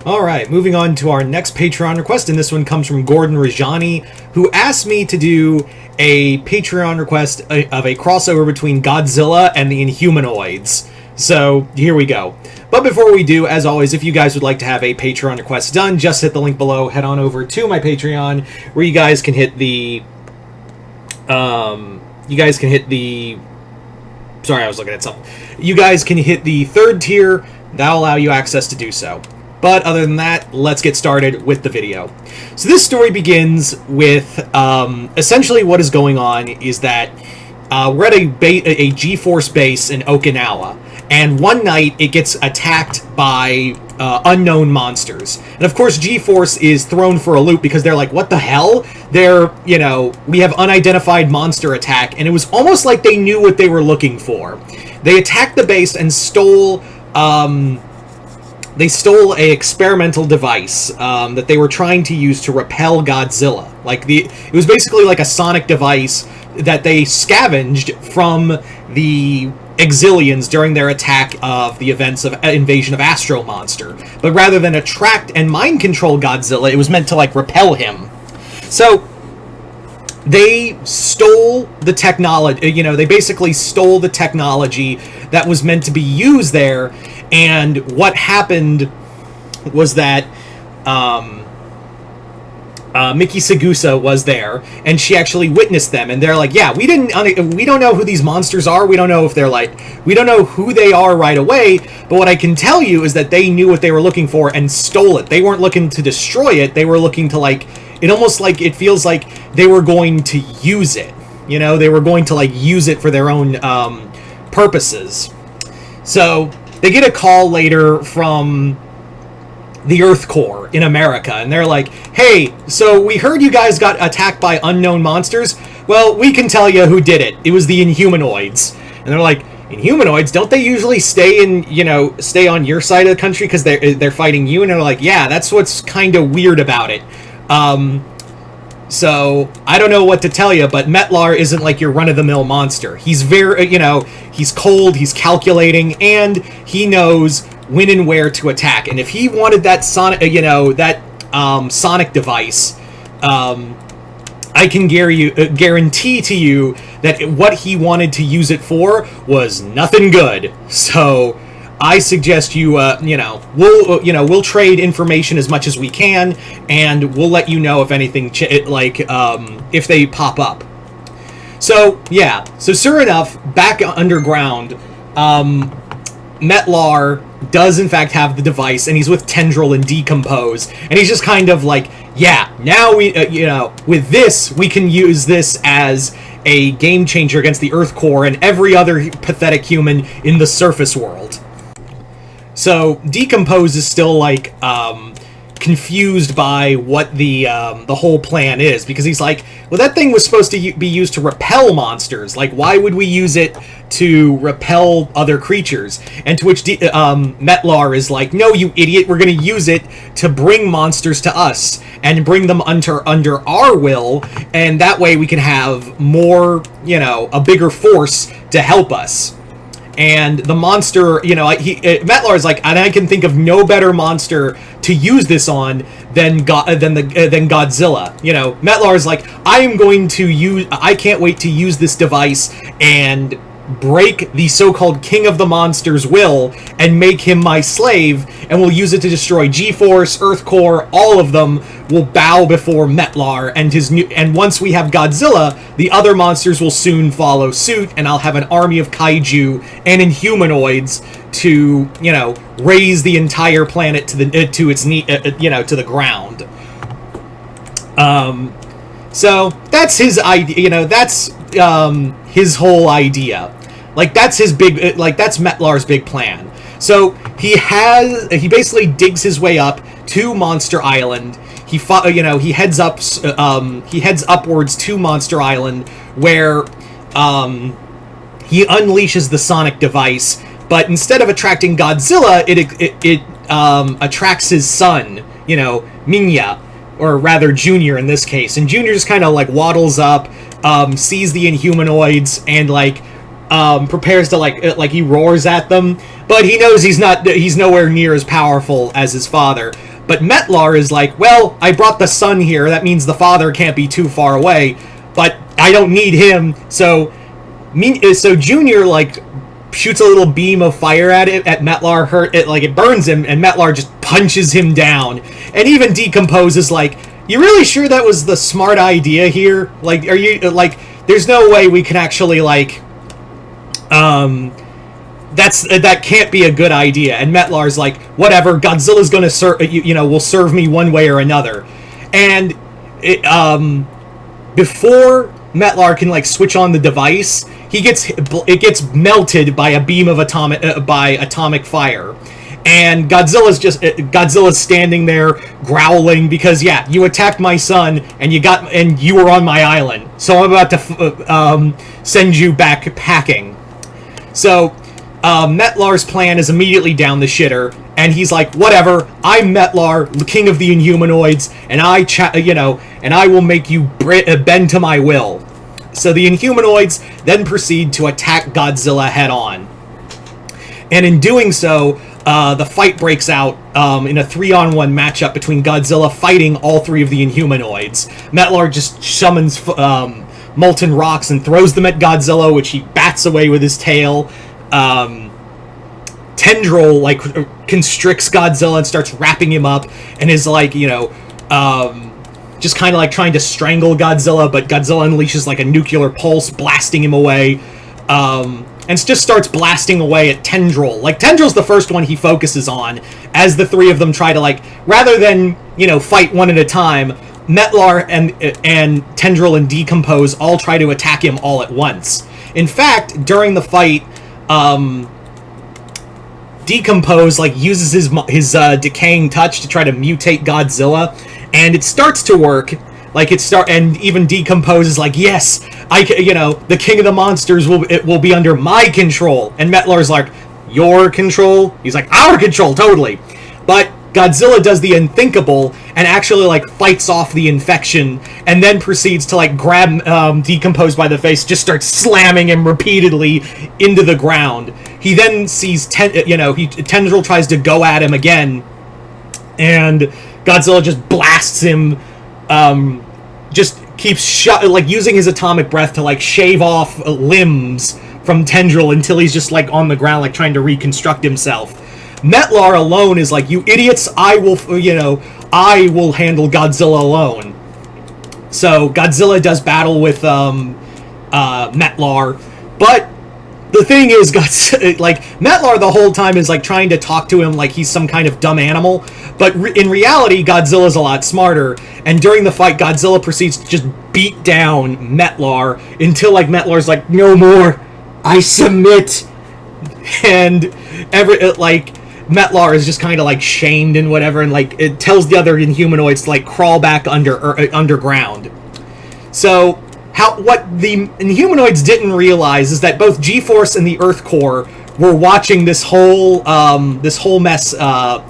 Alright, moving on to our next Patreon request, and this one comes from Gordon Rajani, who asked me to do a Patreon request of a crossover between Godzilla and the Inhumanoids. So, here we go. But before we do, as always, if you guys would like to have a Patreon request done, just hit the link below, head on over to my Patreon, where you guys can hit the... Sorry, I was looking at something. You guys can hit the third tier. That'll allow you access to do so. But other than that, let's get started with the video. So this story begins with, essentially what is going on is that we're at a G-Force base in Okinawa, and one night it gets attacked by unknown monsters. And of course G-Force is thrown for a loop because they're like, what the hell? We have unidentified monster attack, and it was almost like they knew what they were looking for. They attacked the base and stole a experimental device that they were trying to use to repel Godzilla. It was basically like a sonic device that they scavenged from the Exilians during their attack of the events of Invasion of Astro Monster. But rather than attract and mind control Godzilla, it was meant to repel him. So they stole the technology, they basically stole the technology that was meant to be used there. And what happened was that Miki Sagusa was there, and she actually witnessed them. And they're like, "Yeah, we don't know who these monsters are. We don't know if we don't know who they are right away. But what I can tell you is that they knew what they were looking for and stole it. They weren't looking to destroy it. They were looking to it feels like they were going to use it. They were going to use it for their own purposes. So they get a call later from the Earth Corps in America, and they're like, hey, so we heard you guys got attacked by unknown monsters. Well, we can tell you who did it. It was the Inhumanoids. And they're like, Inhumanoids? Don't they usually stay on your side of the country because they're fighting you? And they're like, yeah, that's what's kind of weird about it. So I don't know what to tell you, but Metlar isn't like your run-of-the-mill monster. He's very, he's cold, he's calculating, and he knows when and where to attack. And if he wanted that sonic, sonic device, I can guarantee to you that what he wanted to use it for was nothing good. So I suggest we'll trade information as much as we can, and we'll let you know if anything, if they pop up. So, yeah. So, sure enough, back underground, Metlar does in fact have the device, and he's with Tendril and Decompose, and he's just kind of like, yeah, now we, with this, we can use this as a game changer against the Earth Corps and every other pathetic human in the surface world. So Decompose is still confused by what the whole plan is, because he's like, well, that thing was supposed to be used to repel monsters. Why would we use it to repel other creatures? And to which Metlar is like, no, you idiot, we're going to use it to bring monsters to us and bring them under our will, and that way we can have more, a bigger force to help us. And the monster, Metlar's like, and I can think of no better monster to use this on than Godzilla. Metlar's like, I can't wait to use this device and break the so-called King of the Monsters' will and make him my slave, and we'll use it to destroy G-Force, Earth Corps, all of them will bow before Metlar and once we have Godzilla, the other monsters will soon follow suit, and I'll have an army of kaiju and Inhumanoids to, raise the entire planet to the ground. So that's his idea, that's his whole idea. That's his big, that's Metlar's big plan. So he basically digs his way up to Monster Island. He heads upwards to Monster Island, where he unleashes the sonic device, but instead of attracting Godzilla, it attracts his son, Minya, or rather Junior in this case. And Junior just kind of waddles up, sees the Inhumanoids, and prepares to he roars at them, but he knows he's nowhere near as powerful as his father. But Metlar is like, well, I brought the son here. That means the father can't be too far away. But I don't need him. So Junior, like, shoots a little beam of fire at Metlar. It burns him, and Metlar just punches him down. And even Decompose is like, you really sure that was the smart idea here? Like, are you, like, there's no way we can actually, like, that can't be a good idea. And Metlar's like, whatever, Godzilla's gonna will serve me one way or another. And before Metlar can, like, switch on the device, it gets melted by a beam of atomic fire. And Godzilla's standing there growling because, yeah, you attacked my son and you were on my island, so I'm about to send you back packing. So Metlar's plan is immediately down the shitter, and he's like, whatever, I'm Metlar, the king of the Inhumanoids, and I will make you bend to my will. So the Inhumanoids then proceed to attack Godzilla head on. And in doing so, the fight breaks out in a 3-on-1 matchup between Godzilla fighting all 3 of the Inhumanoids. Metlar just summons molten rocks and throws them at Godzilla, which he bats away with his tail. Tendril, like, constricts Godzilla and starts wrapping him up, and is like, just kind of like trying to strangle Godzilla, but Godzilla unleashes like a nuclear pulse, blasting him away. And just starts blasting away at Tendril. Like, Tendril's the first one he focuses on, as the 3 of them try to, like, rather than, fight one at a time, Metlar and Tendril and Decompose all try to attack him all at once. In fact, during the fight, Decompose, like, uses his decaying touch to try to mutate Godzilla, and it starts to work. Like, and even Decompose is like, yes, the king of the monsters will be under my control. And Metlar's like, your control? He's like, our control, totally. But Godzilla does the unthinkable and actually, like, fights off the infection, and then proceeds to, like, grab Decompose by the face, just starts slamming him repeatedly into the ground. He then sees Tendril tries to go at him again, and Godzilla just blasts him. Just keeps using his atomic breath to, like, shave off limbs from Tendril until he's just, like, on the ground, like, trying to reconstruct himself. Metlar alone is like, you idiots, I will handle Godzilla alone. So Godzilla does battle with Metlar, but the thing is, Metlar the whole time is, like, trying to talk to him like he's some kind of dumb animal, but in reality, Godzilla's a lot smarter, and during the fight, Godzilla proceeds to just beat down Metlar until, like, Metlar's like, no more, I submit, and Metlar is just kind of, like, shamed and whatever, and, like, it tells the other Inhumanoids to, like, crawl back underground. So what the Inhumanoids didn't realize is that both G-Force and the Earth Core were watching this whole mess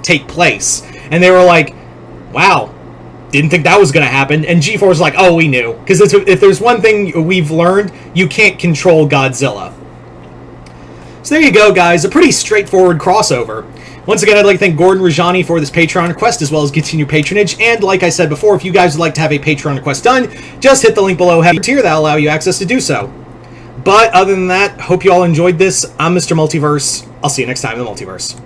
take place, and they were like, wow, didn't think that was going to happen. And G-Force was like, oh, we knew, because if there's one thing we've learned, you can't control Godzilla. So there you go, guys, a pretty straightforward crossover. Once again, I'd like to thank Gordon Rajani for this Patreon request, as well as continued patronage. And like I said before, if you guys would like to have a Patreon request done, just hit the link below, have a tier that'll allow you access to do so. But other than that, hope you all enjoyed this. I'm Mr. Multiverse. I'll see you next time in the Multiverse.